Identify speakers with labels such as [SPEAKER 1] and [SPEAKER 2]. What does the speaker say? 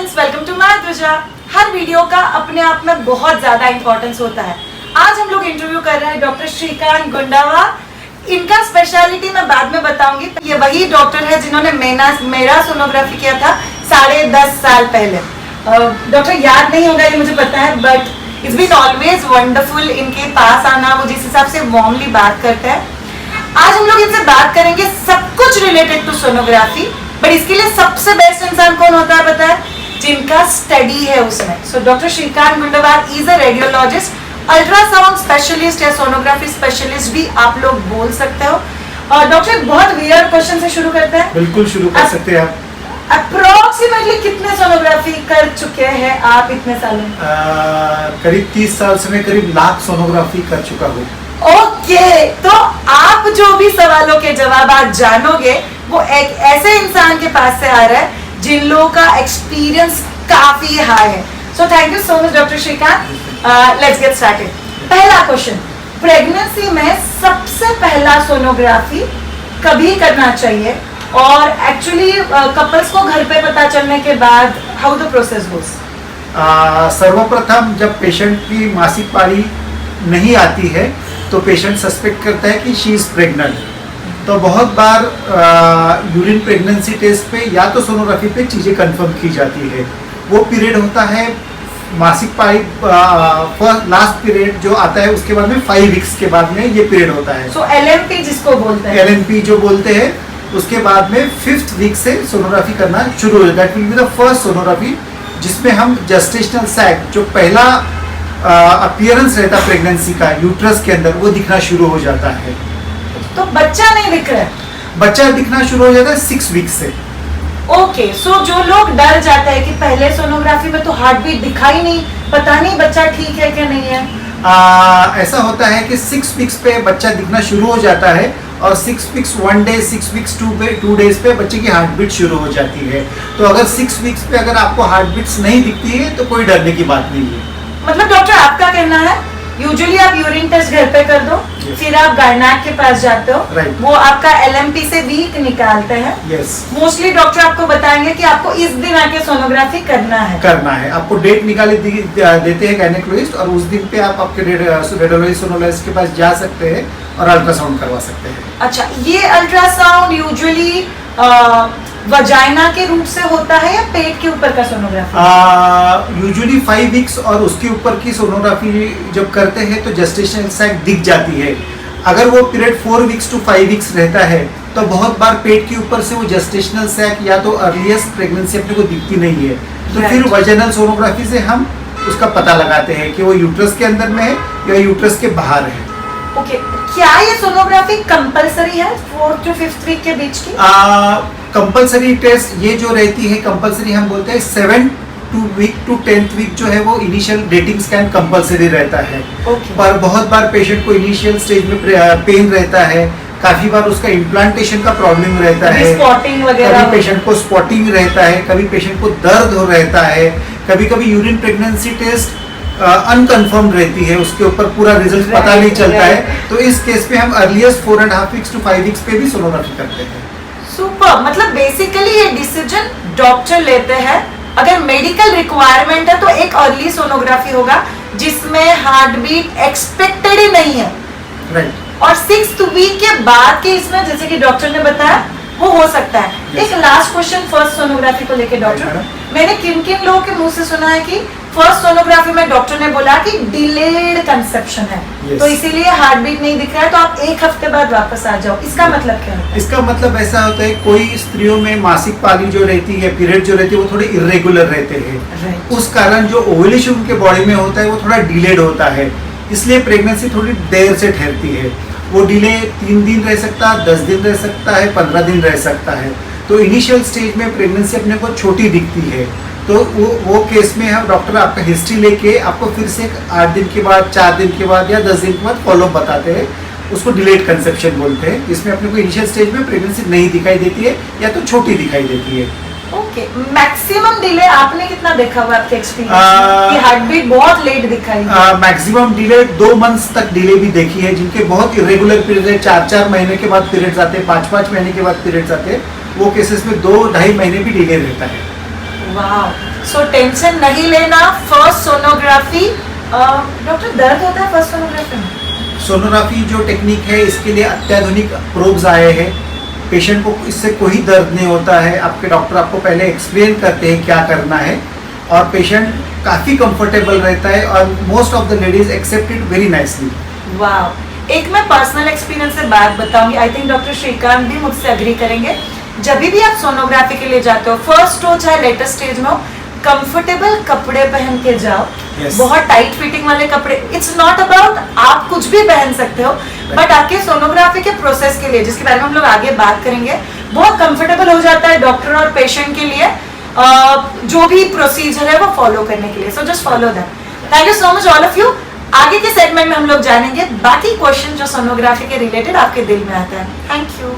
[SPEAKER 1] Friends, welcome to my ध्वजा। हर video का अपने आप में बहुत ज्यादा इंपॉर्टेंस होता है। आज हम लोग इंटरव्यू कर रहे हैं डॉक्टर श्रीकांत गुंडावा। इनका स्पेशलिटी मैं बाद में बताऊंगी। ये वही डॉक्टर है जिन्होंने मेरा सोनोग्राफी किया था 10.5 साल पहले। डॉक्टर याद नहीं होगा ये मुझे पता है, but it's been always wonderful इनके पास आना। वो जिस हिसाब से वार्मली बात करते हैं, आज हम लोग इनसे बात करेंगे सब कुछ रिलेटेड टू सोनोग्राफी। बट इसके लिए सबसे बेस्ट इंसान कौन होता है पता है? जिनका स्टडी है उसमें। So doctor Shrikant Gundawa is a radiologist, ultrasound specialist या सोनोग्राफी स्पेशलिस्ट भी आप लोग बोल सकते हो। और डॉक्टर बहुत वियर्ड क्वेश्चन से शुरू करते हैं।
[SPEAKER 2] बिल्कुल शुरू कर सकते हैं आप।
[SPEAKER 1] अप्रोक्सीमेटली कितने सोनोग्राफी कर चुके हैं आप इतने सालों में?
[SPEAKER 2] करीब 30 साल से मैं करीब 1 लाख सोनोग्राफी कर चुका हूँ।
[SPEAKER 1] ओके, तो आप जो भी सवालों के जवाब आज जानोगे वो एक ऐसे इंसान के पास से आ रहा है जिन लोगों का एक्सपीरियंस काफी हाई है। So thank you so much doctor Srikanth. Let's get started. पहला क्वेश्चन, प्रेगनेंसी में सबसे पहला सोनोग्राफी कभी करना चाहिए? और एक्चुअली कपल्स को घर पे पता चलने के बाद हाउ द प्रोसेस गोस?
[SPEAKER 2] सर्वप्रथम जब पेशेंट की मासिक पारी नहीं आती है तो पेशेंट सस्पेक्ट करता है कि शी इज प्रेग्नेंट। तो बहुत बार यूरिन प्रेगनेंसी टेस्ट पे या तो सोनोग्राफी पे चीज़ें कंफर्म की जाती है। वो पीरियड होता है मासिक पारी, लास्ट पीरियड जो आता है उसके बाद में 5 वीक्स के बाद में ये पीरियड होता है।
[SPEAKER 1] सो LMP जिसको बोलते हैं,
[SPEAKER 2] LMP जो बोलते हैं, उसके बाद में 5th वीक से सोनोग्राफी करना शुरू हो जाता है। That will be the first sonography जिसमें हम जेस्टेशनल सैक जो पहला अपीयरेंस रहता है प्रेगनेंसी का यूट्रस के अंदर, वो दिखना शुरू हो जाता है।
[SPEAKER 1] तो बच्चा नहीं दिख रहा है?
[SPEAKER 2] बच्चा दिखना शुरू हो जाता है 6 वीक से।
[SPEAKER 1] ओके, सो जो लोग डर जाते हैं कि पहले सोनोग्राफी में तो हार्ट बीट दिखाई नहीं, पता नहीं बच्चा ठीक है कि नहीं है,
[SPEAKER 2] ऐसा होता है कि 6 वीक्स पे बच्चा दिखना शुरू हो जाता है और 6 वीक्स 1 डे, 6 वीक्स 2 डेज पे बच्चे की हार्ट बीट शुरू हो जाती है। तो अगर 6 वीक्स पे अगर आपको हार्ट बीट्स नहीं दिखती है तो कोई डरने की बात नहीं है।
[SPEAKER 1] मतलब डॉक्टर आपका कहना है यूजुअली आप यूरिन टेस्ट घर पे कर दो, फिर आप गायनेक के पास जाते हो, वो आपका LMP से वीक निकालते हैं। मोस्टली डॉक्टर आपको बताएंगे कि आपको इस दिन आके सोनोग्राफी करना है। आपको डेट निकाले देते हैं गायनेकोलॉजिस्ट, और उस दिन पे आप आपके रेडियोलॉजिस्ट सोनोलॉजिस्ट के पास जा सकते हैं और अल्ट्रासाउंड करवा सकते हैं। अच्छा, ये अल्ट्रासाउंड यूजुअली वजाइना के रूप से होता है या पेट के ऊपर का सोनोग्राफी?
[SPEAKER 2] यूजुअली 5 वीक्स और उसके ऊपर की सोनोग्राफी जब करते हैं तो जेस्टेशनल सैक दिख जाती है। अगर वो पीरियड 4 वीक्स टू 5 वीक्स रहता है तो बहुत बार पेट के ऊपर से वो जेस्टेशनल सैक या तो अर्लीस्ट प्रेगनेंसी अपने को दिखती नहीं है। तो फिर वजाइनल सोनोग्राफी से हम उसका पता लगाते हैं कि वो यूट्रस के अंदर में है या यूट्रस के बाहर है।
[SPEAKER 1] ओके, क्या ये सोनोग्राफी कंपलसरी है 4th to 5th वीक के बीच की?
[SPEAKER 2] कंपलसरी टेस्ट ये जो रहती है कंपलसरी, हम बोलते हैं 7th week to 10th week जो है वो इनिशियल डेटिंग स्कैन कंपलसरी रहता है। पर बहुत बार पेशेंट को इनिशियल स्टेज में पेन रहता है, काफी बार उसका इम्प्लांटेशन का प्रॉब्लम रहता है,
[SPEAKER 1] स्पॉटिंग वगैरह,
[SPEAKER 2] कभी पेशेंट को स्पॉटिंग रहता है, कभी पेशेंट को दर्द हो रहता है, कभी कभी यूरिन प्रेगनेंसी टेस्ट अनकन्फर्म रहती है, उसके ऊपर पूरा रिजल्ट पता नहीं चलता है। तो इस केस में हम अर्लीस्ट 4.5 वीक्स टू 5 वीक्स पे भी सोनोग्राफी करते हैं।
[SPEAKER 1] सुपर, मतलब बेसिकली ये डिसीजन डॉक्टर लेते हैं। अगर मेडिकल रिक्वायरमेंट है तो एक अर्ली सोनोग्राफी होगा जिसमें हार्ट बीट एक्सपेक्टेड ही नहीं है,
[SPEAKER 2] राइट।
[SPEAKER 1] और 6th वीक के बाद के इसमें जैसे कि डॉक्टर ने बताया वो हो सकता है। एक लास्ट क्वेश्चन फर्स्ट सोनोग्राफी को लेके डॉक्टर, मैंने किन किन लोगों के मुंह से सुना है कि फर्स्ट सोनोग्राफी में डॉक्टर ने बोला कि डिलेड कंसेप्शन है, तो इसीलिए हार्ट बीट नहीं दिख रहा है, तो आप 1 हफ्ते बाद वापस आ जाओ। इसका मतलब क्या है?
[SPEAKER 2] इसका मतलब ऐसा होता है कोई स्त्रियों में मासिक पाली जो रहती है, पीरियड जो रहती है, वो थोड़े इरेगुलर रहते हैं। उस कारण जो ओव्यूलेशन उनके बॉडी में होता है वो थोड़ा डिलेड होता है, इसलिए प्रेगनेंसी थोड़ी देर से ठहरती है। वो डिले 3 दिन रह सकता है, 10 दिन रह सकता है, 15 दिन रह सकता है। तो इनिशियल स्टेज में प्रेगनेंसी अपने को छोटी दिखती है, तो वो केस में हम डॉक्टर आपका हिस्ट्री लेके आपको फिर से 8 दिन के बाद, 4 दिन के बाद या 10 दिन के बाद फॉलोअप बताते हैं। उसको डिलेड कंसेप्शन बोलते हैं, जिसमें अपने को इनिशियल स्टेज में प्रेगनेंसी नहीं दिखाई देती है या तो छोटी दिखाई देती है।
[SPEAKER 1] ओके, मैक्सिमम डिले आपने कितना देखा हुआ आपके एक्सपीरियंस कि हार्ट बीट बहुत लेट दिखाई?
[SPEAKER 2] मैक्सिमम डिले 2 मंथ्स तक डिले भी देखी है, जिनके बहुत इरेगुलर पीरियड है, 4-4 महीने के बाद पीरियड्स आते हैं, 5-5 महीने के बाद पीरियड्स आते हैं, वो केसेस में 2-2.5 महीने भी डिले रहता है।
[SPEAKER 1] वाह, सो टेंशन नहीं लेना। फर्स्ट सोनोग्राफी, डॉक्टर दर्द होता है फर्स्ट सोनोग्राफी में?
[SPEAKER 2] सोनोग्राफी जो टेक्निक है इसके लिए अत्याधुनिक प्रोब्स आए हैं। पेशेंट को इससे कोई दर्द नहीं होता है। आपके डॉक्टर आपको पहले एक्सप्लेन करते हैं क्या करना है और पेशेंट काफ़ी कंफर्टेबल रहता है और most of the ladies accept it very nicely.
[SPEAKER 1] वाह, एक मैं पर्सनल एक्सपीरियंस से बात बताऊंगी, आई थिंक डॉक्टर श्रीकांत भी मुझसे अग्री करेंगे। जब भी आप सोनोग्राफी के लिए जाते हो, फर्स्ट हो चाहे लेटर स्टेज में हो, कंफर्टेबल कपड़े पहन के जाओ।
[SPEAKER 2] Yes.
[SPEAKER 1] बहुत टाइट फिटिंग वाले कपड़े, इट्स नॉट अबाउट आप कुछ भी पहन सकते हो, बट आपके सोनोग्राफी के प्रोसेस के लिए, जिसके बारे में हम लोग आगे बात करेंगे, बहुत कंफर्टेबल हो जाता है डॉक्टर और पेशेंट के लिए जो भी प्रोसीजर है वो फॉलो करने के लिए। So just follow that. Thank you so much all of you. आगे के सेगमेंट में हम लोग जानेंगे बाकी क्वेश्चन जो सोनोग्राफी के रिलेटेड आपके दिल में आता है। Thank you.